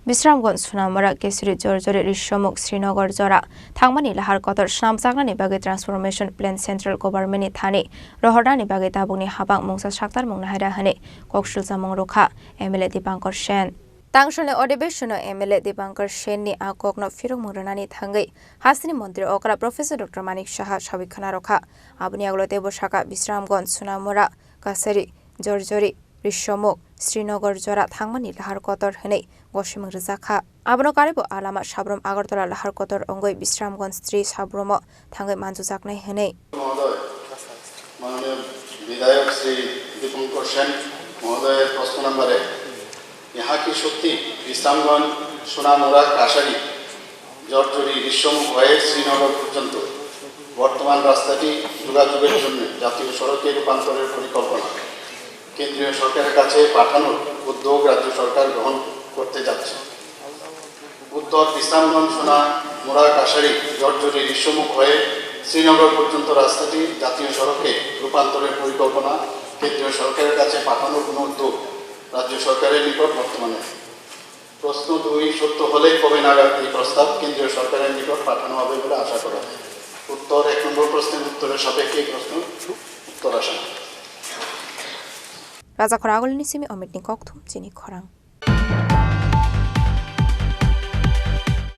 Bisramganj Sunamara Kesuri Jorjori Rishomuk Srinagar Jora Thangmani Lahar Kotor Snamjagnani Bagi Transformation Plan Central Government Thani Rohordani Bagi Tabungni Habang Mungsa Shaktar Mungnahaira Hani Kokshul Samong Rokha MLA Dipankar Sen Tangshone Odibeshono MLA Dipankar Sen ni Akokno Firung Muranani Thangai Hasini Mantri Okra Professor Dr. Manik Shaha Shabikhana Rokha Abuni Aglote Boshaka Bisramganj Sunamara Kasari Jorjori Rishomuk Srinagar Jora Thangmani Lahar Kotor Hani Goshimang Rizakha Abono Karibo Alama Shabrom Agartala Lahar Kotor Ongoi Bisramganj Sri Sabromo Thangai Manjujaknai Hani माननीय विधायक श्री दीपंकर सेन महोदय प्रश्न number है यहाँ की शक्ति विश्रामगंज सोनामुरा काशारी जर्जरी विश्वमुख हये श्रीनगर पर्यन्त बर्तमान रास्ताटी যোগাযোগের জন্য জাতীয় সড়কে রূপান্তরের পরিকল্পনা কেন্দ্রীয় সরকারের কাছে পাঠানোর উদ্যোগ রাজ্য সরকার গ্রহণ করতে যাচ্ছে উত্তর বিশ্রামগঞ্জ সোনামুরা কাশারি জর্জরি বিশ্বমুখ হয়ে শ্রীনগর পর্যন্ত রাস্তাটি জাতীয় সড়কে রূপান্তরের পরিকল্পনা কেন্দ্রীয় সরকারের কাছে পাঠানোর কোনো উদ্যোগ রাজ্য সরকারের নিকট বর্তমানে প্রশ্ন 2 সত্য হলে কবে নাগাদ এই প্রস্তাব কেন্দ্রীয় সরকারের নিকট পাঠানো হবে বলে আশা করা হয় উত্তর 1 নম্বর প্রশ্নের উত্তরের সাপেক্ষে প্রশ্ন উত্তর আসা Raja Khoragol Nisimi Omit Nikok Thum Chini Khorang